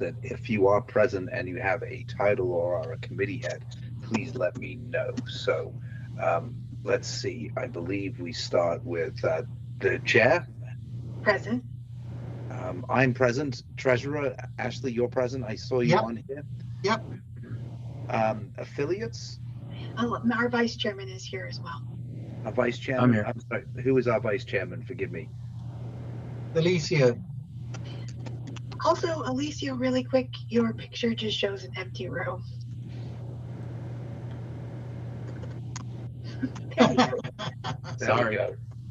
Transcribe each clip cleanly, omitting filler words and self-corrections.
that if you are present and you have a title or are a committee head, please let me know. So let's see. I believe we start with the chair. Present. I'm present. Treasurer Ashley, you're present. I saw you on here. Yep. Affiliates. Our vice chairman is here as well. Our vice chairman. I'm here. I'm sorry. Who is our vice chairman? Forgive me. Alicia. Also, Alicia, really quick, your picture just shows an empty room. Sorry.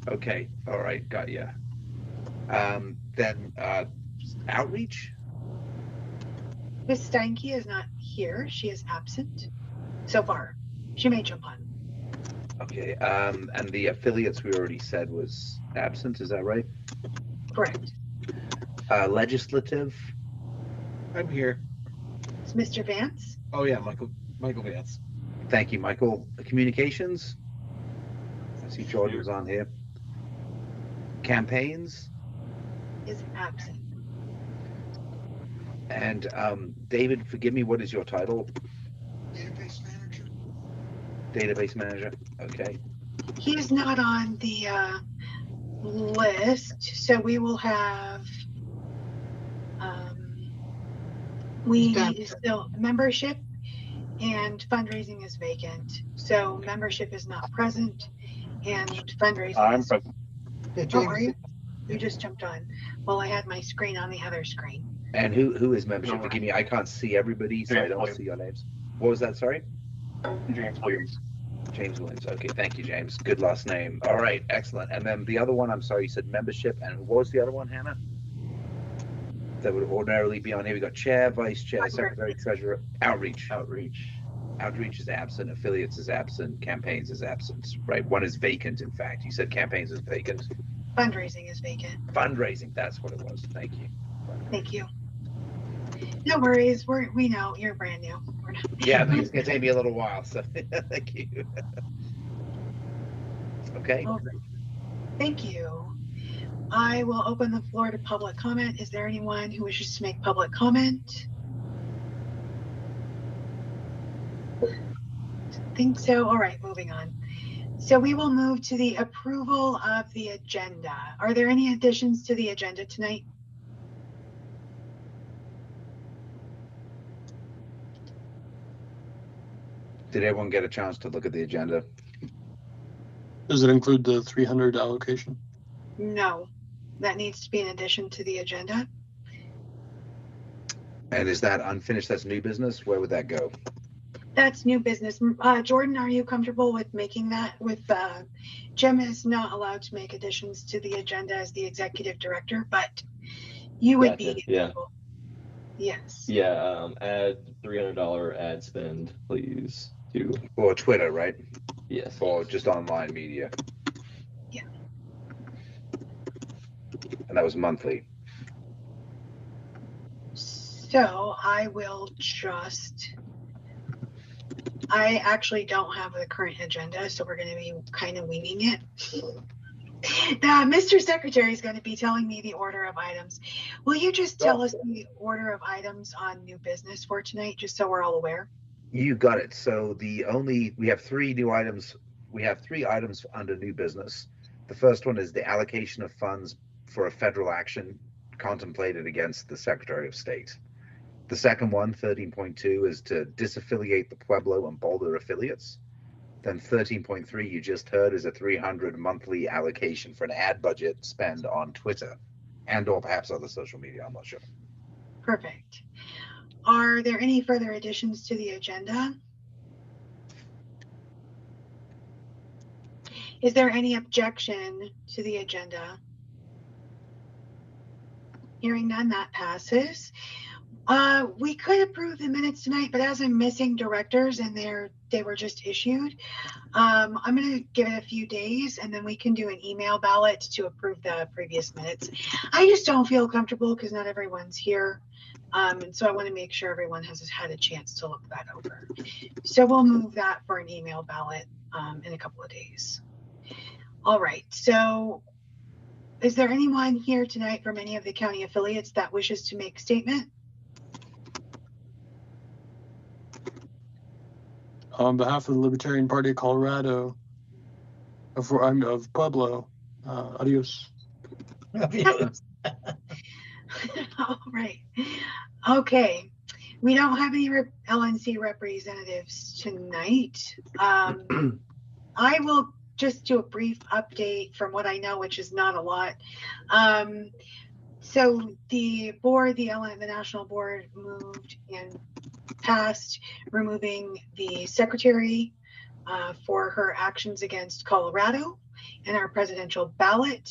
Okay. All right. Got you. Then outreach. Ms. Steinke is not here. She is absent so far. She may jump on. Okay. And the affiliates we already said was absent. Is that right? Correct. Legislative. I'm here. It's Mr. Vance. Oh yeah, Michael Vance. Thank you, Michael. Communications. I see Jordan's on here. Campaigns. Is absent. And David, forgive me, what is your title? Database manager. Database manager. Okay. He is not on the list, so we will have still membership and fundraising is vacant. So membership is not present and fundraising I'm is present. Yeah, Oh, are James. you just jumped on. Well, I had my screen on the other screen. And who is membership? Forgive me, I can't see everybody, so I don't see your names. What was that? Sorry? James Williams. James Williams. Okay, thank you, James. Good last name. All right, excellent. And then the other one, I'm sorry, you said membership. And what was the other one, Hannah? That would ordinarily be on here. We got chair, vice chair, secretary, treasurer, outreach. Outreach is absent. Affiliates is absent. Campaigns is absent. Right. One is vacant. In fact, you said campaigns is vacant. Fundraising is vacant. Fundraising. That's what it was. Thank you. Thank you. No worries. We know you're brand new. We're not. Yeah, it's gonna take me a little while. So thank you. Okay. Well, thank you. I will open the floor to public comment. Is there anyone who wishes to make public comment? I think so. All right, moving on. So we will move to the approval of the agenda. Are there any additions to the agenda tonight? Did everyone get a chance to look at the agenda? Does it include the 300 allocation? No, that needs to be an addition to the agenda. And is that unfinished? That's new business? Where would that go? That's new business. Jordan, are you comfortable with making that? With Jim is not allowed to make additions to the agenda as the executive director, but you would be. Yeah. Yes. Yeah. Add $300 ad spend, please. Or Twitter, right? Yes. Or just online media. Yeah. And that was monthly. So I will just. I actually don't have the current agenda, so we're going to be kind of winging it. Mr. Secretary is going to be telling me the order of items. Will you just tell us the order of items on new business for tonight, just so we're all aware? You got it. So we have 3 new items. We have 3 items under new business. The first one is the allocation of funds for a federal action contemplated against the Secretary of State. The second one, 13.2, is to disaffiliate the Pueblo and Boulder affiliates. Then 13.3, you just heard, is a 300 monthly allocation for an ad budget spend on Twitter and or perhaps other social media. I'm not sure. Perfect. Are there any further additions to the agenda? Is there any objection to the agenda? Hearing none, that passes. We could approve the minutes tonight, but as I'm missing directors and they were just issued, I'm going to give it a few days and then we can do an email ballot to approve the previous minutes. I just don't feel comfortable because not everyone's here. And so I want to make sure everyone has had a chance to look that over. So we'll move that for an email ballot in a couple of days. All right. So is there anyone here tonight from any of the county affiliates that wishes to make a statement? On behalf of the Libertarian Party of Colorado, of Pueblo, adios. All right. Okay. We don't have any LNC representatives tonight. I will just do a brief update from what I know, which is not a lot. So the board, the National Board moved and passed removing the secretary for her actions against Colorado in our presidential ballot.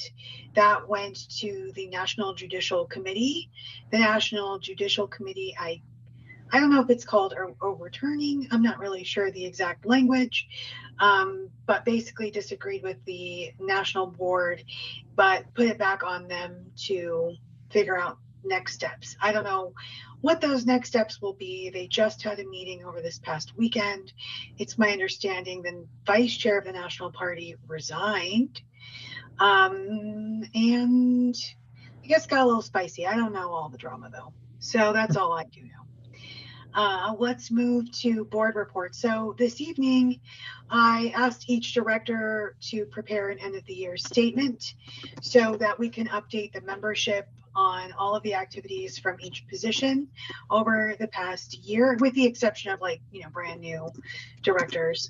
That went to the National Judicial Committee. The National Judicial Committee, I don't know if it's called overturning. I'm not really sure the exact language, but basically disagreed with the National Board, but put it back on them to figure out next steps. I don't know what those next steps will be. They just had a meeting over this past weekend. It's my understanding the vice chair of the National Party resigned, and I guess got a little spicy. I don't know all the drama though. So that's all I do know. Let's move to board reports. So this evening, I asked each director to prepare an end of the year statement so that we can update the membership on all of the activities from each position over the past year, with the exception of brand new directors.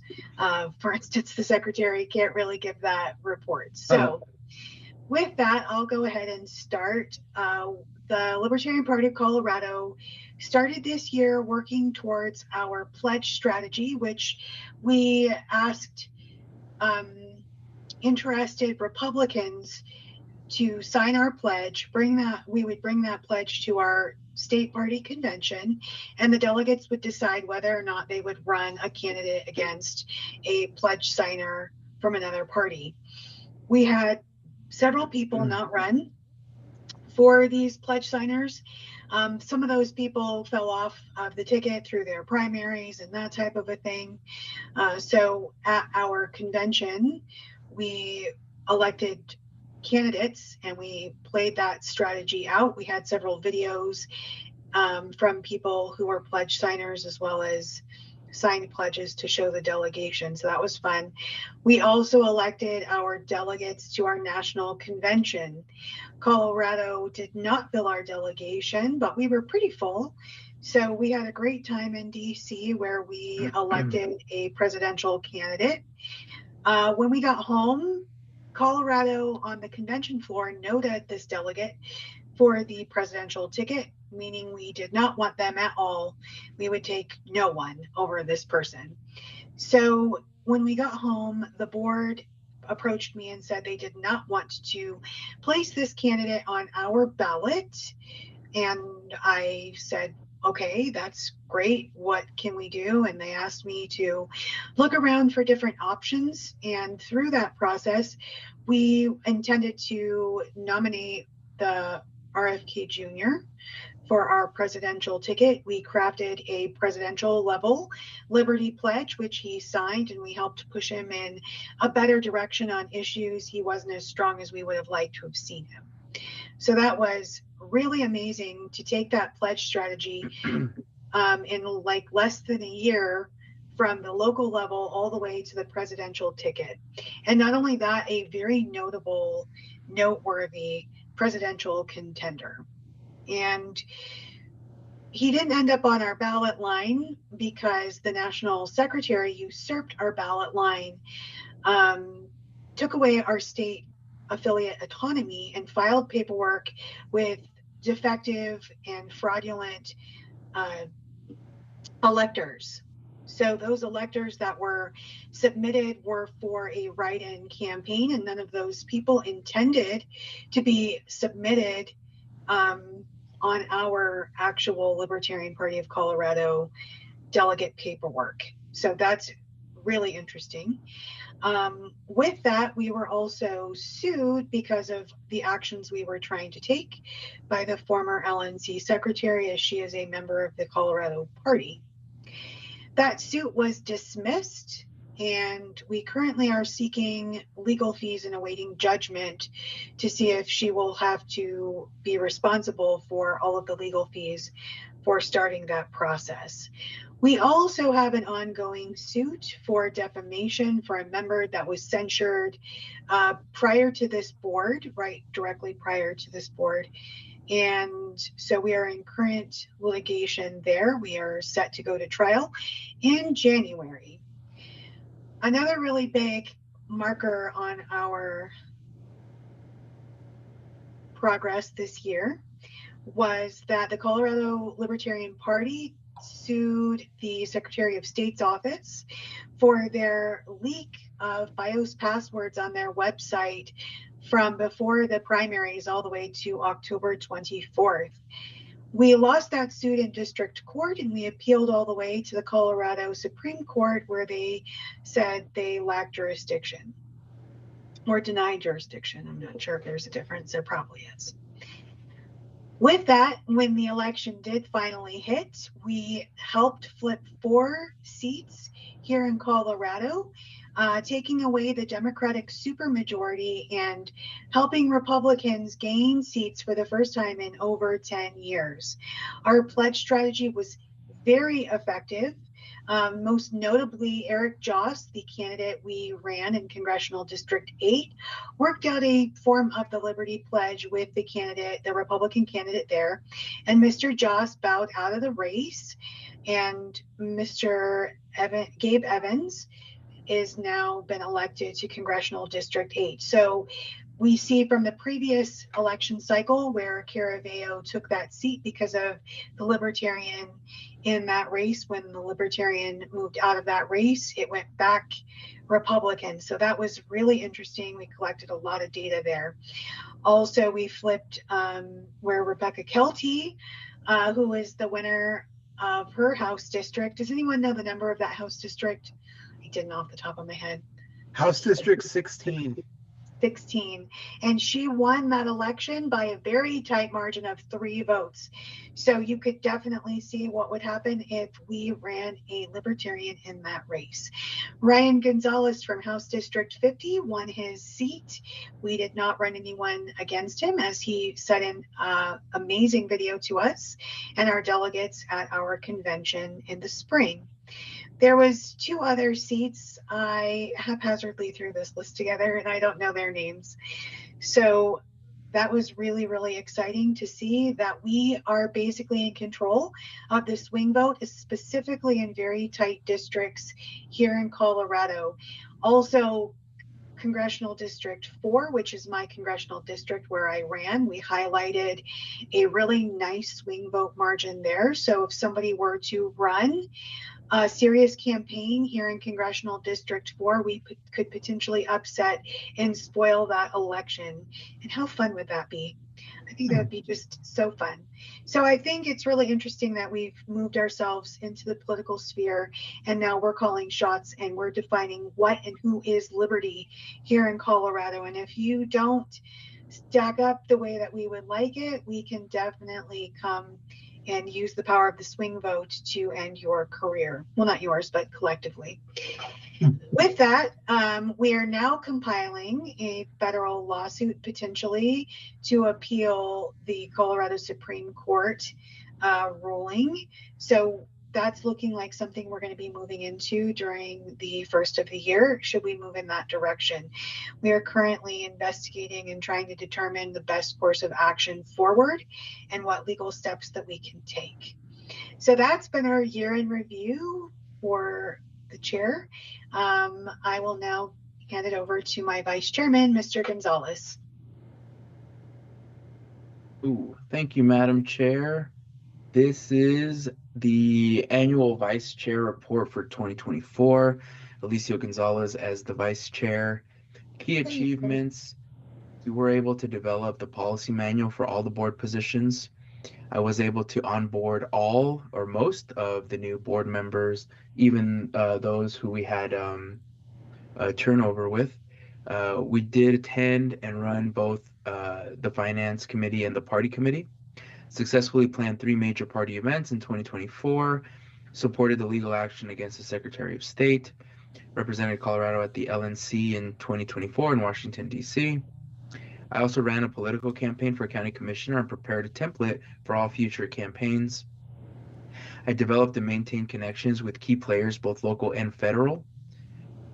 For instance, the secretary can't really give that report. So with that, I'll go ahead and start. The Libertarian Party of Colorado started this year working towards our pledge strategy, which we asked interested Republicans to sign our pledge, we would bring that pledge to our state party convention, and the delegates would decide whether or not they would run a candidate against a pledge signer from another party. We had several people not run for these pledge signers. Some of those people fell off of the ticket through their primaries and that type of a thing. So at our convention, we elected candidates and we played that strategy out. We had several videos from people who were pledge signers as well as signed pledges to show the delegation. So that was fun. We also elected our delegates to our national convention. Colorado did not fill our delegation, but we were pretty full. So we had a great time in DC where we elected a presidential candidate. When we got home, Colorado on the convention floor noted this delegate for the presidential ticket, meaning we did not want them at all. We would take no one over this person. So when we got home, the board approached me and said they did not want to place this candidate on our ballot. And I said, okay, that's great. What can we do? And they asked me to look around for different options. And through that process, we intended to nominate the RFK Jr. for our presidential ticket. We crafted a presidential level Liberty Pledge, which he signed, and we helped push him in a better direction on issues he wasn't as strong as we would have liked to have seen him. So that was really amazing to take that pledge strategy in like less than a year from the local level all the way to the presidential ticket. And not only that, a very noteworthy presidential contender. And he didn't end up on our ballot line because the national secretary usurped our ballot line, took away our state affiliate autonomy, and filed paperwork with defective and fraudulent electors. So those electors that were submitted were for a write-in campaign, and none of those people intended to be submitted on our actual Libertarian Party of Colorado delegate paperwork. So that's really interesting. With that, we were also sued because of the actions we were trying to take by the former LNC secretary, as she is a member of the Colorado Party. That suit was dismissed, and we currently are seeking legal fees and awaiting judgment to see if she will have to be responsible for all of the legal fees for starting that process. We also have an ongoing suit for defamation for a member that was censured prior to this board, right, directly prior to this board. And so we are in current litigation there. We are set to go to trial in January. Another really big marker on our progress this year was that the Colorado Libertarian Party sued the Secretary of State's office for their leak of BIOS passwords on their website from before the primaries all the way to October 24th. We lost that suit in district court, and we appealed all the way to the Colorado Supreme Court, where they said they lacked jurisdiction or denied jurisdiction. I'm not sure if there's a difference. There probably is. With that, when the election did finally hit, we helped flip 4 seats here in Colorado, taking away the Democratic supermajority and helping Republicans gain seats for the first time in over 10 years. Our pledge strategy was very effective. Most notably, Eric Joss, the candidate we ran in Congressional District 8, worked out a form of the Liberty Pledge with the candidate, the Republican candidate there. And Mr. Joss bowed out of the race, and Mr. Gabe Evans is now been elected to Congressional District 8. So we see from the previous election cycle where Caraveo took that seat because of the Libertarian in that race. When the Libertarian moved out of that race, it went back Republican. So that was really interesting. We collected a lot of data there. Also, we flipped where Rebecca Kelty, who is the winner of her House district. Does anyone know the number of that House district? I didn't off the top of my head. House District 16. 16, and she won that election by a very tight margin of 3 votes. So you could definitely see what would happen if we ran a Libertarian in that race. Ryan Gonzalez from House District 50 won his seat. We did not run anyone against him, as he sent in an amazing video to us and our delegates at our convention in the spring. There was 2 other seats. I haphazardly threw this list together and I don't know their names. So that was really, really exciting to see that we are basically in control of the swing vote, specifically in very tight districts here in Colorado. Also, Congressional District 4, which is my congressional district where I ran, we highlighted a really nice swing vote margin there. So if somebody were to run a serious campaign here in Congressional District 4, we could potentially upset and spoil that election. And how fun would that be? I think that would be just so fun. So I think it's really interesting that we've moved ourselves into the political sphere, and now we're calling shots and we're defining what and who is liberty here in Colorado. And if you don't stack up the way that we would like it, we can definitely come and use the power of the swing vote to end your career. Well, not yours, but collectively. With that, we are now compiling a federal lawsuit potentially to appeal the Colorado Supreme Court ruling. So that's looking like something we're going to be moving into during the first of the year, should we move in that direction. We are currently investigating and trying to determine the best course of action forward and what legal steps that we can take. So that's been our year in review for the chair. I will now hand it over to my vice chairman, Mr. Gonzalez. Ooh, thank you, Madam Chair. This is the annual vice chair report for 2024. Alicio Gonzalez as the vice chair. Key achievements: we were able to develop the policy manual for all the board positions. I was able to onboard all or most of the new board members, even those who we had turnover with. We did attend and run both the finance committee and the party committee. Successfully planned 3 major party events in 2024, supported the legal action against the Secretary of State, represented Colorado at the LNC in 2024 in Washington, D.C. I also ran a political campaign for county commissioner and prepared a template for all future campaigns. I developed and maintained connections with key players, both local and federal.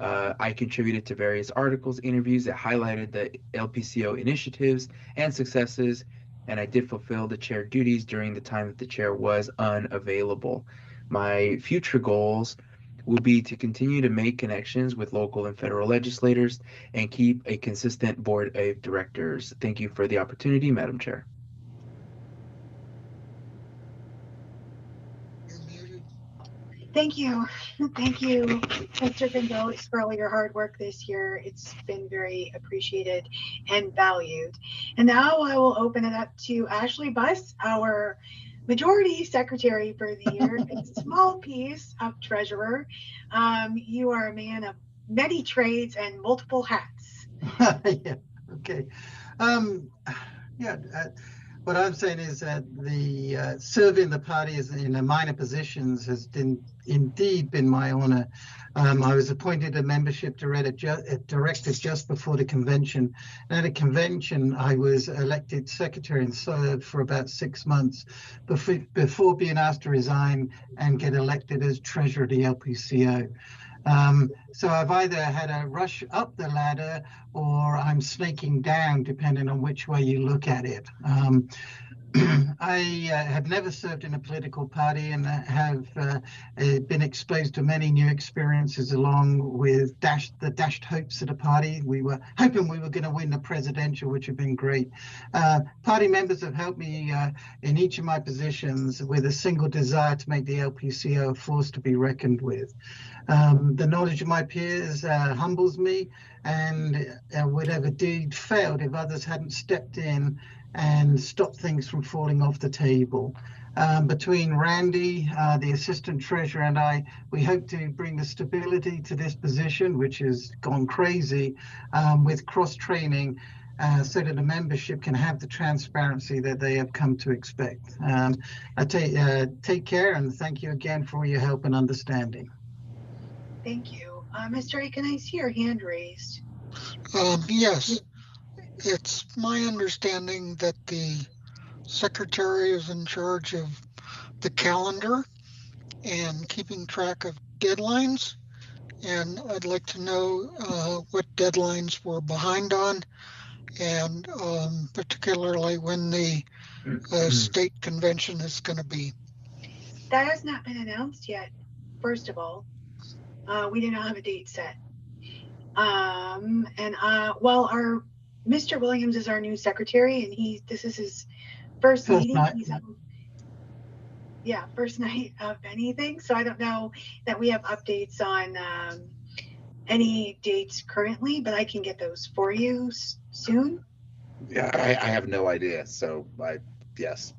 I contributed to various articles, interviews that highlighted the LPCO initiatives and successes, and I did fulfill the chair duties during the time that the chair was unavailable. My future goals will be to continue to make connections with local and federal legislators and keep a consistent board of directors. Thank you for the opportunity, Madam Chair. You're muted. Thank you. Thank you, Mr. Gonzalez, for all your hard work this year. It's been very appreciated and valued. And now I will open it up to Ashley Buss, our majority secretary for the year, a small piece of treasurer. You are a man of many trades and multiple hats. Yeah, okay. Yeah, what I'm saying is that the serving the party in the minor positions has indeed been my honor. I was appointed a membership director just before the convention. And at a convention, I was elected secretary and served for about 6 months before being asked to resign and get elected as treasurer of the LPCO. So I've either had a rush up the ladder or I'm snaking down, depending on which way you look at it. I have never served in a political party and have been exposed to many new experiences along with the dashed hopes of the party. We were hoping we were going to win the presidential, which have been great. Party members have helped me in each of my positions with a single desire to make the LPCO a force to be reckoned with. The knowledge of my peers humbles me, and would have indeed failed if others hadn't stepped in and stopped things from falling off the table. Between Randy, the assistant treasurer, and I, we hope to bring the stability to this position, which has gone crazy, with cross-training, so that the membership can have the transparency that they have come to expect. Take care, and thank you again for your help and understanding. Thank you. Mr. Aiken, I see your hand raised. Yes, it's my understanding that the secretary is in charge of the calendar and keeping track of deadlines. And I'd like to know what deadlines we're behind on, and particularly when the state convention is going to be. That has not been announced yet, first of all. We do not have a date set. Well, our Mr. Williams is our new secretary, and this is his first meeting. First night of anything. So I don't know that we have updates on any dates currently, but I can get those for you soon. Yeah, I have no idea. So yes.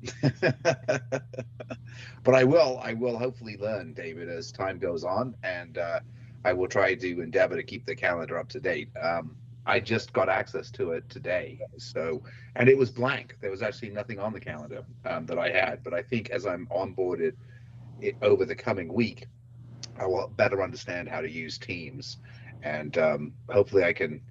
But I will hopefully learn, David, as time goes on, and I will try to endeavor to keep the calendar up to date. I just got access to it today, and it was blank. There was actually nothing on the calendar that I had. But I think as I'm onboarded over the coming week, I will better understand how to use Teams, and hopefully I can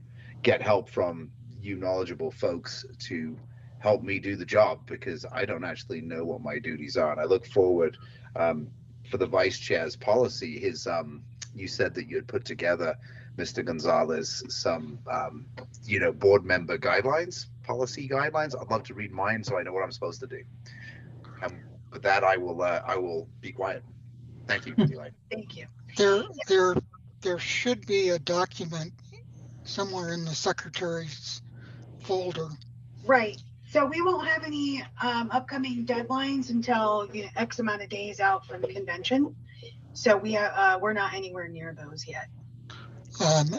get help from you knowledgeable folks to help me do the job, because I don't actually know what my duties are. And I look forward for the vice chair's policy. You said that you had put together, Mr. Gonzalez, some board member policy guidelines. I'd love to read mine so I know what I'm supposed to do. And with that, I will be quiet. Thank you, Eli. Thank you. There should be a document somewhere in the secretary's folder. Right. So we won't have any upcoming deadlines until X amount of days out from the convention. So we're not anywhere near those yet.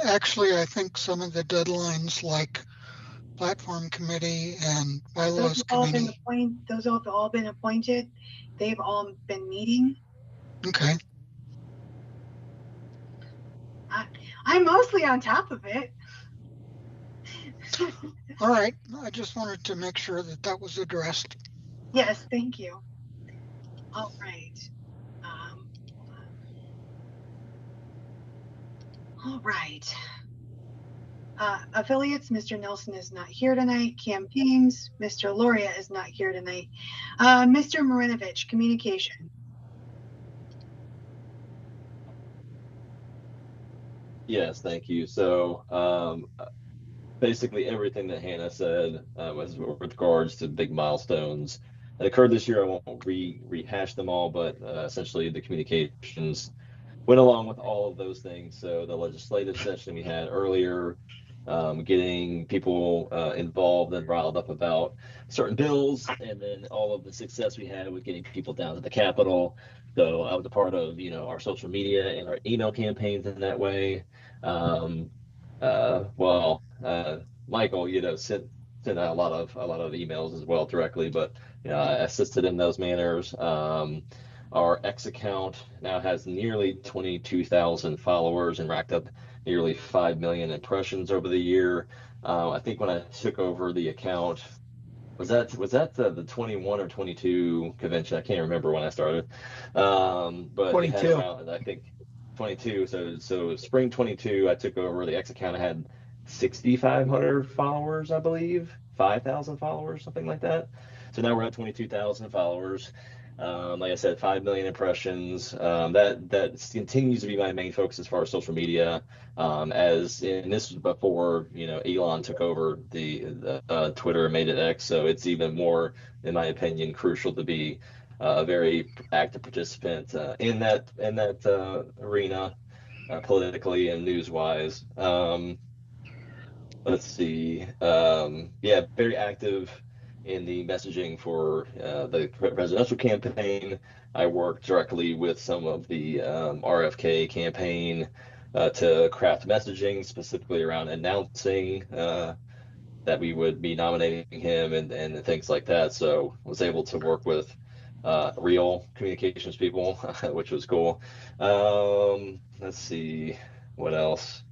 Actually, I think some of the deadlines, like platform committee and bylaws committee, those have all been appointed. They've all been meeting. Okay. I'm mostly on top of it. All right. I just wanted to make sure that was addressed. Yes, thank you. All right. All right. Affiliates, Mr. Nelson is not here tonight. Campaigns, Mr. Loria is not here tonight. Mr. Marinovich, communication. Yes, thank you. So basically everything that Hannah said was with regards to big milestones that occurred this year. I won't rehash them all, but essentially the communications went along with all of those things. So the legislative session we had earlier, getting people involved and riled up about certain bills, and then all of the success we had with getting people down to the Capitol. So I was a part of, our social media and our email campaigns in that way. Um, well, Michael, sent out a lot of emails as well directly, but I assisted in those manners. Our X account now has nearly 22,000 followers and racked up nearly 5 million impressions over the year. I think when I took over the account, was that the 21 or 22 convention? I can't remember when I started. But it had 22. around, I think, 22. So spring 22, I took over the X account. I had 6,500 followers, I believe, 5,000 followers, something like that. So now we're at 22,000 followers. Like I said, 5 million impressions. That continues to be my main focus as far as social media. And this was before Elon took over the Twitter and made it X, so it's even more, in my opinion, crucial to be a very active participant in that arena, politically and news wise. Let's see. Yeah, very active in the messaging for the presidential campaign. I worked directly with some of the RFK campaign to craft messaging specifically around announcing that we would be nominating him and things like that. So I was able to work with real communications people, which was cool. Let's see, what else?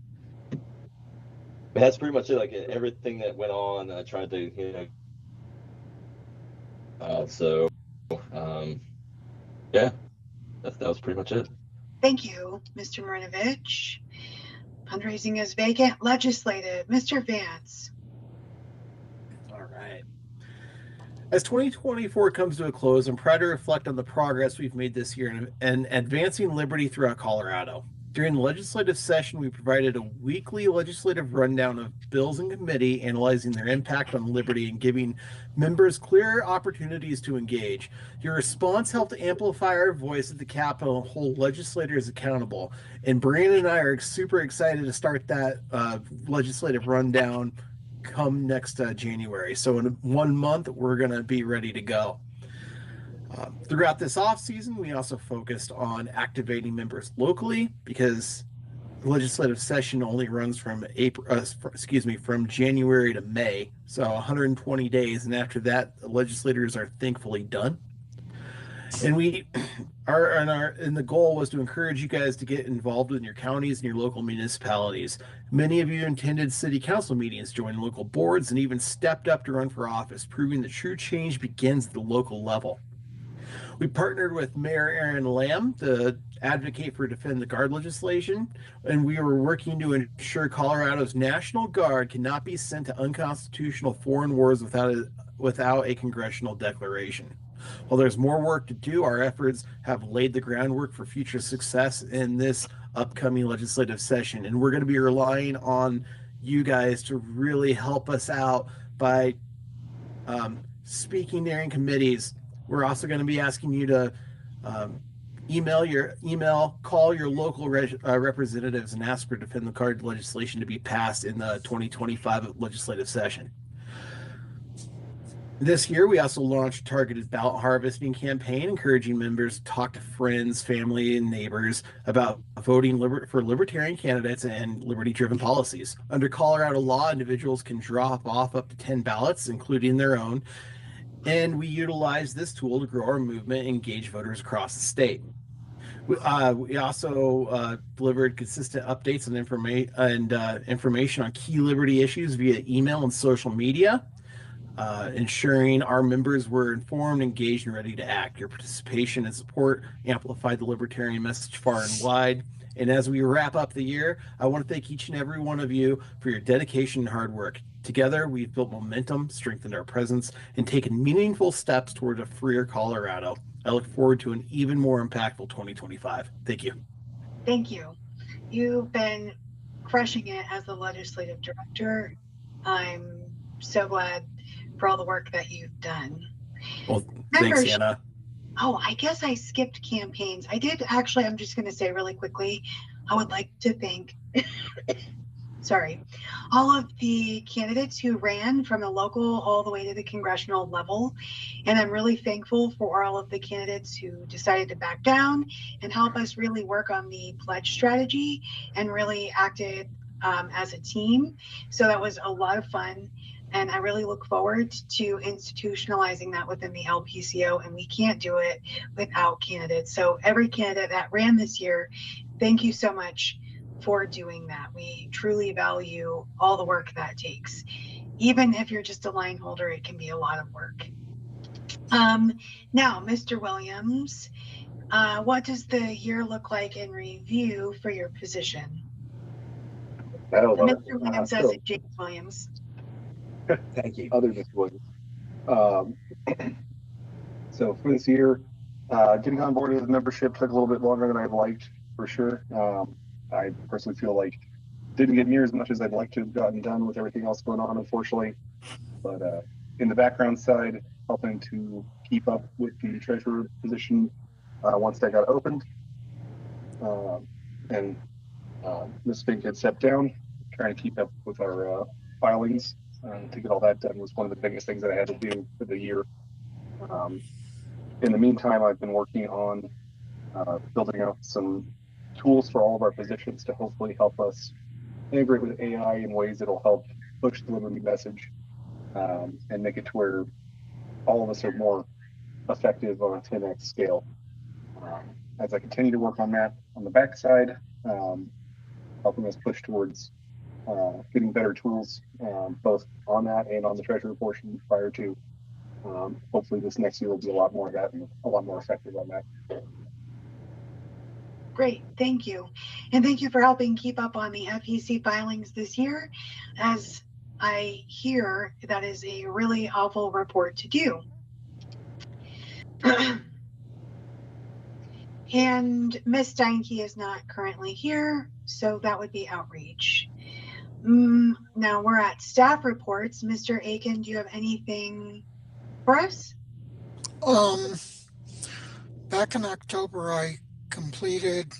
But that's pretty much it. Like everything that went on, I tried to, so yeah, that was pretty much it. Thank you, Mr. Marinovich. Fundraising is vacant. Legislative, Mr. Vance. All right. As 2024 comes to a close, I'm proud to reflect on the progress we've made this year in advancing liberty throughout Colorado. During the legislative session, we provided a weekly legislative rundown of bills in committee, analyzing their impact on liberty and giving members clear opportunities to engage. Your response helped amplify our voice at the Capitol and hold legislators accountable. And Brandon and I are super excited to start that legislative rundown come next January. So in 1 month, we're going to be ready to go. Throughout this off season, we also focused on activating members locally, because the legislative session only runs from from January to May, so 120 days, and after that, the legislators are thankfully done. And the goal was to encourage you guys to get involved in your counties and your local municipalities. Many of you attended city council meetings, joined local boards, and even stepped up to run for office, proving that true change begins at the local level. We partnered with Mayor Aaron Lamb to advocate for Defend the Guard legislation, and we were working to ensure Colorado's National Guard cannot be sent to unconstitutional foreign wars without a congressional declaration. While there's more work to do, our efforts have laid the groundwork for future success in this upcoming legislative session, and we're going to be relying on you guys to really help us out by speaking during committees. We're also going to be asking you to call your local representatives and ask for Defend the Guard legislation to be passed in the 2025 legislative session. This year, we also launched a targeted ballot harvesting campaign, encouraging members to talk to friends, family, and neighbors about voting for libertarian candidates and liberty-driven policies. Under Colorado law, individuals can drop off up to 10 ballots, including their own, and we utilize this tool to grow our movement and engage voters across the state. We also delivered consistent updates and information on key liberty issues via email and social media, ensuring our members were informed, engaged, and ready to act. Your participation and support amplified the libertarian message far and wide. And as we wrap up the year, I want to thank each and every one of you for your dedication and hard work. Together, we've built momentum, strengthened our presence, and taken meaningful steps toward a freer Colorado. I look forward to an even more impactful 2025. Thank you. Thank you. You've been crushing it as the legislative director. I'm so glad for all the work that you've done. Well, thanks, Membership. Anna. Oh, I guess I skipped campaigns. I did actually, I'm just going to say really quickly, I would like to thank, sorry, all of the candidates who ran from the local all the way to the congressional level. And I'm really thankful for all of the candidates who decided to back down and help us really work on the pledge strategy and really acted as a team. So that was a lot of fun. And I really look forward to institutionalizing that within the LPCO, and we can't do it without candidates. So every candidate that ran this year, thank you so much for doing that. We truly value all the work that takes. Even if you're just a line holder, it can be a lot of work. Now, Mr. Williams, what does the year look like in review for your position? Mr. Williams as in James Williams. Thank you. Other Mr. Williams. So for this year, getting on board with the membership took a little bit longer than I'd liked, for sure. I personally feel like didn't get near as much as I'd like to have gotten done with everything else going on, unfortunately. But in the background side, helping to keep up with the treasurer position once that got opened. And Ms. Fink had stepped down, trying to keep up with our filings. To get all that done was one of the biggest things that I had to do for the year. In the meantime, I've been working on building out some tools for all of our positions to hopefully help us integrate with AI in ways that'll help push the Liberty message and make it to where all of us are more effective on a 10x scale. As I continue to work on that on the backside, helping us push towards getting better tools, both on that and on the treasurer portion prior to. Hopefully this next year will be a lot more of that and a lot more effective on that. Great, thank you. And thank you for helping keep up on the FEC filings this year. As I hear, that is a really awful report to do. And Ms. Steinke is not currently here, so that would be outreach. Now we're at staff reports. Mr. Aiken, do you have anything for us? Back in October, I completed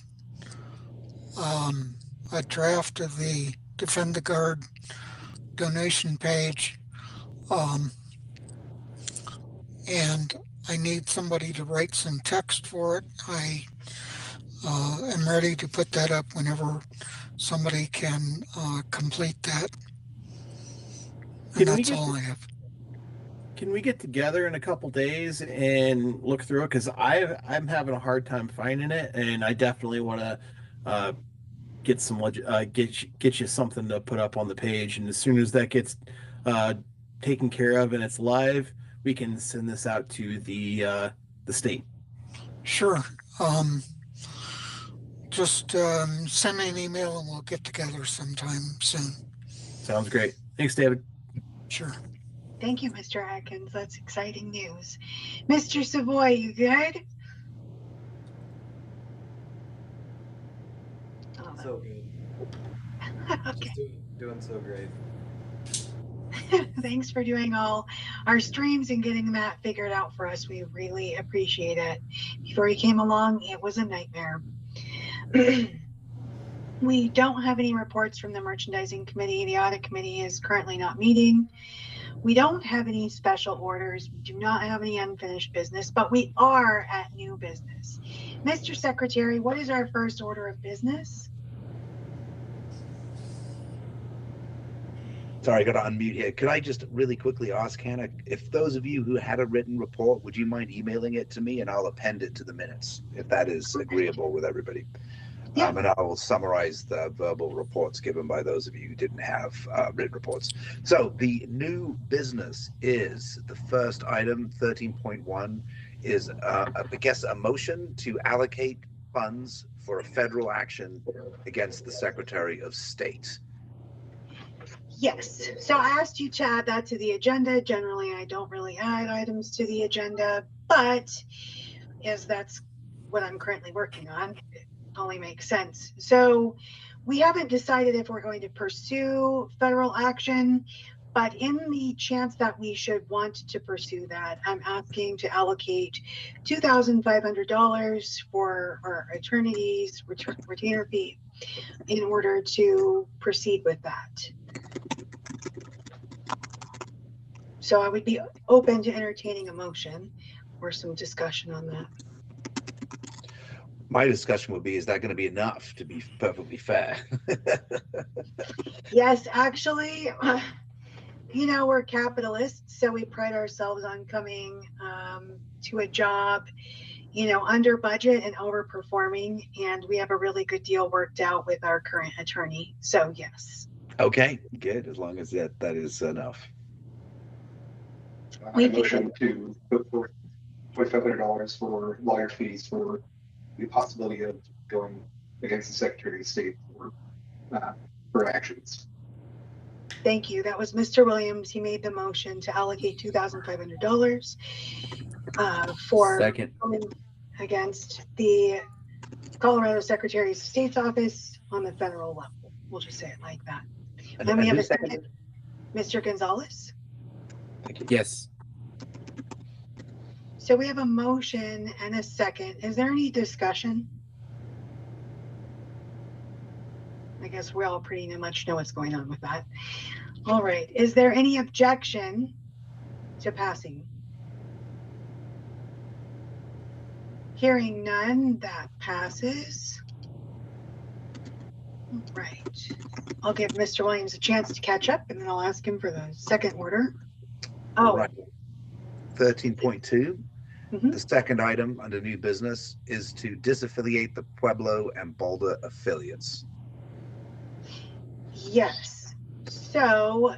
a draft of the Defend the Guard donation page, and I need somebody to write some text for it. I am ready to put that up whenever somebody can complete that. And that's all I have. Can we get together in a couple days and look through it? Because I'm having a hard time finding it, and I definitely want to get some get you something to put up on the page. And as soon as that gets taken care of and it's live, we can send this out to the state. Sure. Just send me an email and we'll get together sometime soon. Sounds great. Thanks, David. Sure. Thank you, Mr. Atkins. That's exciting news. Mr. Savoy, you good? Oh, so good. Okay. Just doing so great. Thanks for doing all our streams and getting that figured out for us. We really appreciate it. Before you came along, it was a nightmare. We don't have any reports from the merchandising committee. The audit committee is currently not meeting. We don't have any special orders. We do not have any unfinished business, but we are at new business. Mr. Secretary, what is our first order of business? Sorry, I got to unmute here. Could I just really quickly ask Hannah, if those of you who had a written report, would you mind emailing it to me and I'll append it to the minutes, if that is agreeable with everybody? Yeah. And I will summarize the verbal reports given by those of you who didn't have written reports. So the new business is the first item, 13.1, is, I guess, a motion to allocate funds for a federal action against the Secretary of State. Yes. So I asked you to add that to the agenda. Generally, I don't really add items to the agenda, but as that's what I'm currently working on, it only makes sense. So we haven't decided if we're going to pursue federal action, but in the chance that we should want to pursue that, I'm asking to allocate $2,500 for our attorney's retainer fee in order to proceed with that. So I would be open to entertaining a motion or some discussion on that. My discussion would be, is that going to be enough, to be perfectly fair? Yes, actually, you know, we're capitalists, so we pride ourselves on coming to a job, you know, under budget and overperforming, and we have a really good deal worked out with our current attorney. So yes. Okay, good. As long as that is enough. I motion to put forth $2,500 for lawyer fees for the possibility of going against the Secretary of State for actions. Thank you. That was Mr. Williams. He made the motion to allocate $2,500 for Second. going against the Colorado Secretary of State's office on the federal level. We'll just say it like that. And then we have a second, Mr. Gonzalez. Yes. So we have a motion and a second. Is there any discussion? I guess we all pretty much know what's going on with that. All right. Is there any objection to passing? Hearing none, that passes. All right. I'll give Mr. Williams a chance to catch up, and then I'll ask him for the second order. Oh, Right. 13.2. The second item under new business is to disaffiliate the Pueblo and Boulder affiliates. yes. So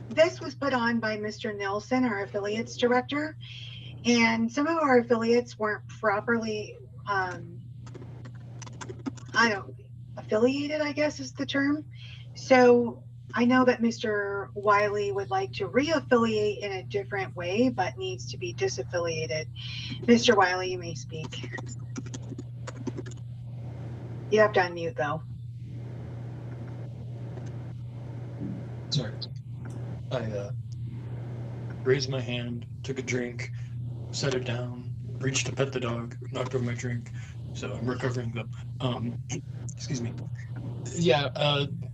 this was put on by Mr. Nelson, our affiliates director, and some of our affiliates weren't properly, affiliated, I guess is the term. So I know that Mr. Wiley would like to reaffiliate in a different way, but needs to be disaffiliated. Mr. Wiley, you may speak. You have to unmute though. Sorry. I raised my hand, took a drink, set it down, reached to pet the dog, knocked over my drink, so I'm recovering them. Excuse me. Yeah,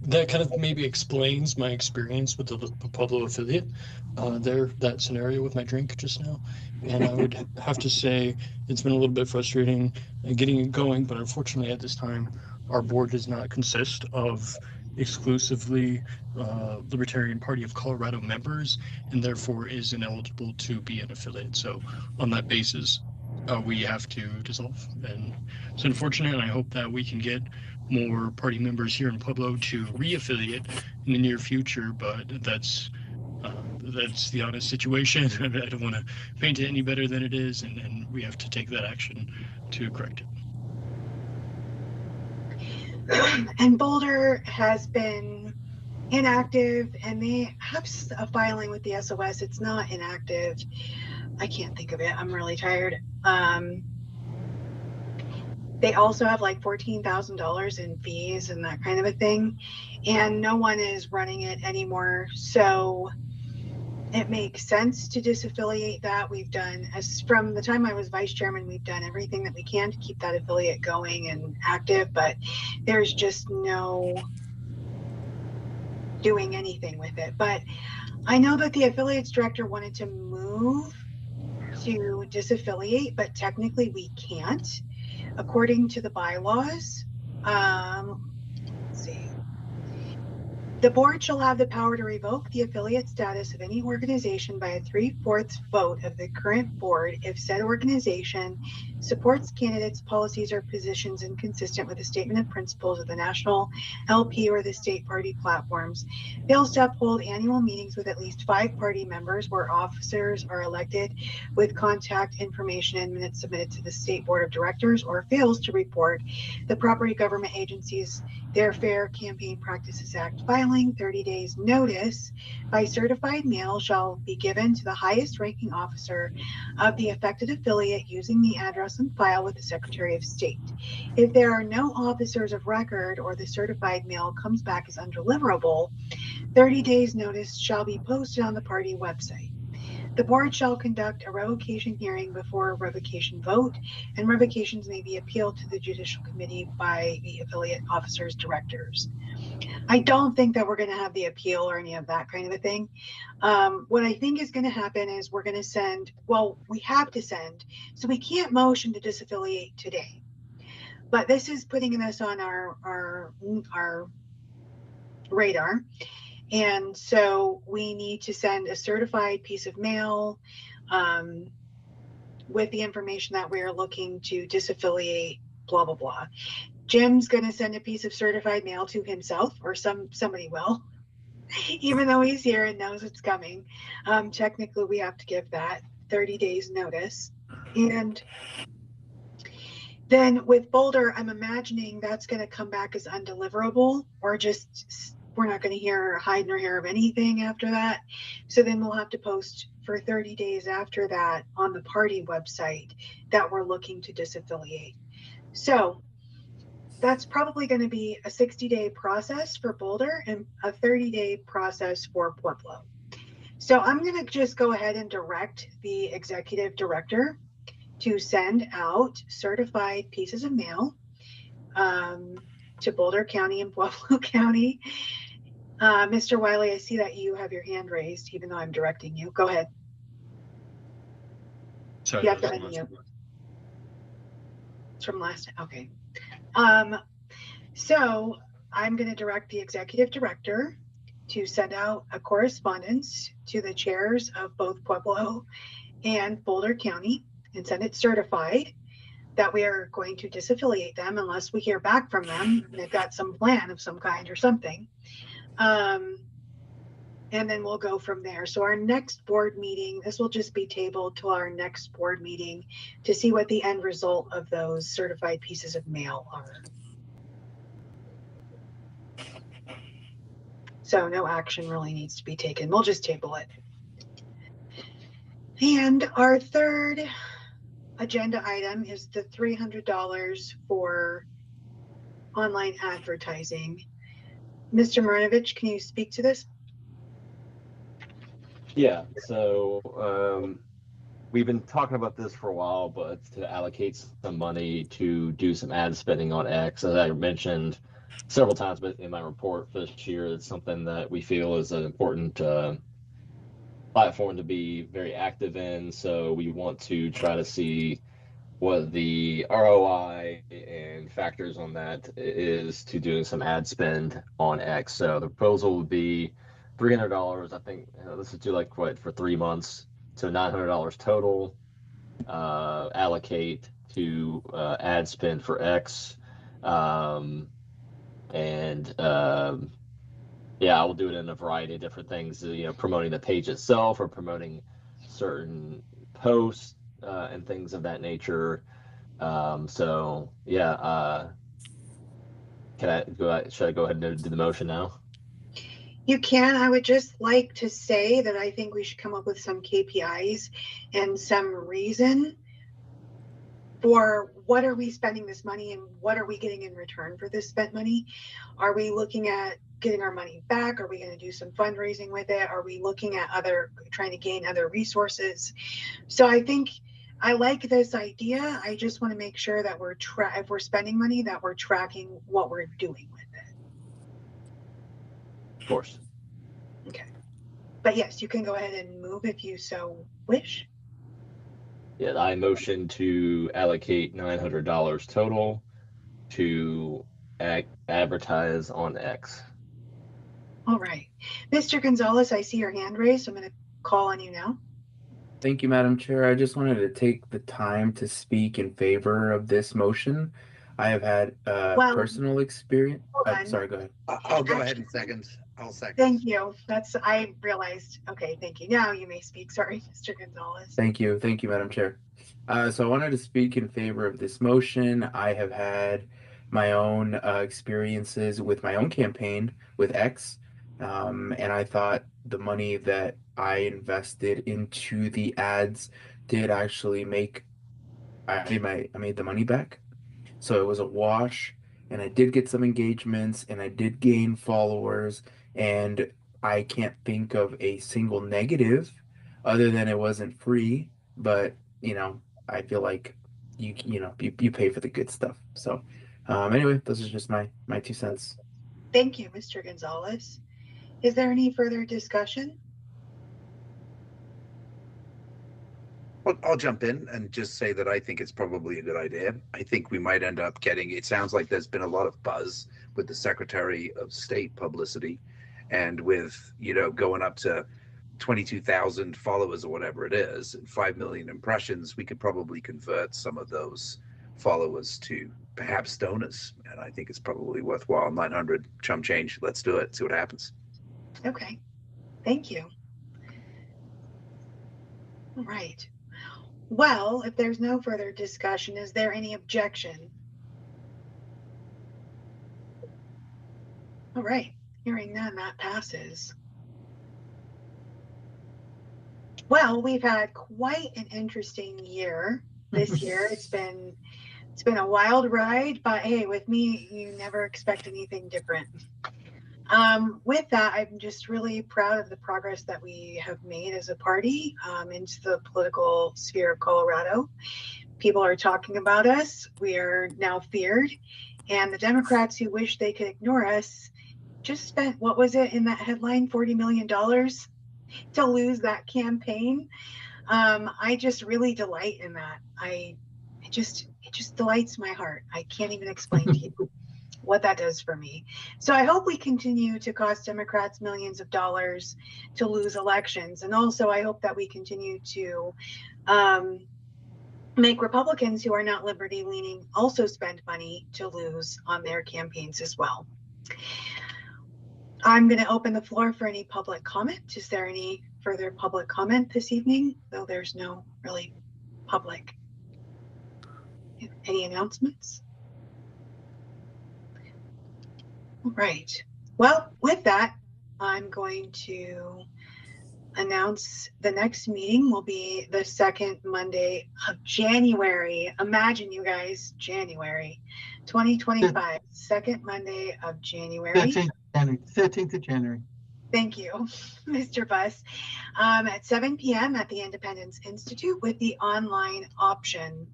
that kind of maybe explains my experience with the Pueblo affiliate. That scenario with my drink just now, and I would have to say it's been a little bit frustrating getting it going, but unfortunately at this time our board does not consist of exclusively Libertarian Party of Colorado members, and therefore is ineligible to be an affiliate. So on that basis, we have to dissolve, and it's unfortunate, and I hope that we can get more party members here in Pueblo to reaffiliate in the near future, but that's the honest situation. I don't want to paint it any better than it is, and we have to take that action to correct it. And Boulder has been inactive, and they have a filing with the SOS. It's not inactive. I can't think of it. I'm really tired. They also have like $14,000 in fees and that kind of a thing, and no one is running it anymore. So it makes sense to disaffiliate that. We've done, as from the time I was vice chairman, we've done everything that we can to keep that affiliate going and active, but there's just no doing anything with it. But I know that the affiliates director wanted to move to disaffiliate, but technically we can't. According to the bylaws, let's see. The board shall have the power to revoke the affiliate status of any organization by a 3/4 vote of the current board if said organization supports candidates' policies or positions inconsistent with the statement of principles of the national LP or the state party platforms, fails to uphold annual meetings with at least 5 party members where officers are elected with contact information and minutes submitted to the state board of directors, or fails to report the proper government agencies their Fair Campaign Practices Act filing. 30 days notice by certified mail shall be given to the highest ranking officer of the affected affiliate using the address address on file with the Secretary of State. If there are no officers of record or the certified mail comes back as undeliverable, 30 days notice shall be posted on the party website. The board shall conduct a revocation hearing before a revocation vote, and revocations may be appealed to the Judicial Committee by the affiliate officers' directors. I don't think that we're going to have the appeal or any of that kind of a thing. What I think is going to happen is we're going to send, well, we have to send, so we can't motion to disaffiliate today. But this is putting this on our radar. And so we need to send a certified piece of mail with the information that we are looking to disaffiliate, blah, blah, blah. Jim's going to send a piece of certified mail to himself, or somebody will, even though he's here and knows it's coming. Technically, we have to give that 30 days notice. And then with Boulder, I'm imagining that's going to come back as undeliverable, or just we're not going to hear hide nor hair of anything after that. So then we'll have to post for 30 days after that on the party website that we're looking to disaffiliate. So that's probably going to be a 60-day process for Boulder and a 30-day process for Pueblo. So I'm going to just go ahead and direct the executive director to send out certified pieces of mail to Boulder County and Pueblo County. Mr. Wiley, I see that you have your hand raised, even though I'm directing you. Go ahead. Sorry, You have to unmute. It's from last time. Okay. So I'm going to direct the executive director to send out a correspondence to the chairs of both Pueblo and Boulder County and send it certified that we are going to disaffiliate them unless we hear back from them. They've got some plan of some kind or something. And then we'll go from there. So our next board meeting, this will just be tabled to our next board meeting to see what the end result of those certified pieces of mail are. So no action really needs to be taken. We'll just table it. And our third agenda item is the $300 for online advertising. Mr. Marinovich, can you speak to this? Yeah, so we've been talking about this for a while, but to allocate some money to do some ad spending on X, as I mentioned several times in my report for this year, it's something that we feel is an important platform to be very active in. So we want to try to see what the ROI and factors on that is to doing some ad spend on X. So the proposal would be $300. I think this is due like what for 3 months, so $900 total. Allocate to ad spend for X, yeah, I will do it in a variety of different things. Promoting the page itself or promoting certain posts and things of that nature. So yeah, should I go ahead and do the motion now? You can. I would just like to say that I think we should come up with some KPIs and some reason for what are we spending this money and what are we getting in return for this spent money. Are we looking at getting our money back? Are we going to do some fundraising with it? Are we looking at trying to gain other resources? So I think I like this idea. I just want to make sure that if we're spending money, that we're tracking what we're doing with it. Of course. Okay. But yes, you can go ahead and move if you so wish. Yeah, I motion to allocate $900 total to advertise on X. All right. Mr. Gonzalez, I see your hand raised. So I'm going to call on you now. Thank you, Madam Chair. I just wanted to take the time to speak in favor of this motion. I have had personal experience. Sorry, go ahead. I'll go ahead and second. I'll second. Thank you. I realized. Okay, thank you. Now you may speak. Sorry, Mr. Gonzalez. Thank you, Madam Chair. So I wanted to speak in favor of this motion. I have had my own experiences with my own campaign with X, and I thought the money that I invested into the ads did actually make I made the money back. So it was a wash, and I did get some engagements, and I did gain followers, and I can't think of a single negative other than it wasn't free. But I feel like you pay for the good stuff. So anyway, those are just my 2 cents. Thank you, Mr. Gonzalez. Is there any further discussion? Well, I'll jump in and just say that I think it's probably a good idea. I think we might end up getting, it sounds like there's been a lot of buzz with the Secretary of State publicity, and with, going up to 22,000 followers or whatever it is, and 5 million impressions, we could probably convert some of those followers to perhaps donors. And I think it's probably worthwhile. 900 chum change. Let's do it. See what happens. Okay. Thank you. All right. Well, if there's no further discussion, is there any objection? All right. Hearing none, that passes. Well, we've had quite an interesting year this year. It's been a wild ride, but hey, with me, you never expect anything different. With that, I'm just really proud of the progress that we have made as a party into the political sphere of Colorado. People are talking about us. We are now feared. And the Democrats who wish they could ignore us just spent, what was it in that headline, $40 million to lose that campaign. I just really delight in that. It just delights my heart. I can't even explain to you what that does for me. So I hope we continue to cost Democrats millions of dollars to lose elections. And also I hope that we continue to make Republicans who are not liberty leaning also spend money to lose on their campaigns as well. I'm going to open the floor for any public comment. Is there any further public comment this evening? Though there's no really public. Any announcements? All right. Well, with that, I'm going to announce the next meeting will be the second Monday of January. Imagine, you guys, January 2025, second Monday of January. 13th of January. Thank you, Mr. Buss. At 7 p.m. at the Independence Institute with the online option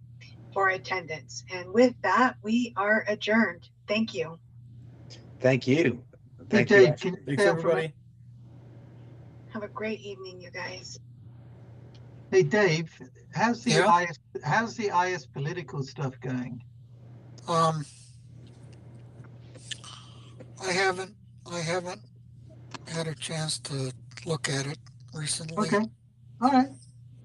for attendance. And with that, we are adjourned. Thank you. Thank you. Thank you. you. Thanks, everybody. Have a great evening, you guys. Hey, Dave, how's the Yeah? IS political stuff going? I haven't had a chance to look at it recently. Okay. All right.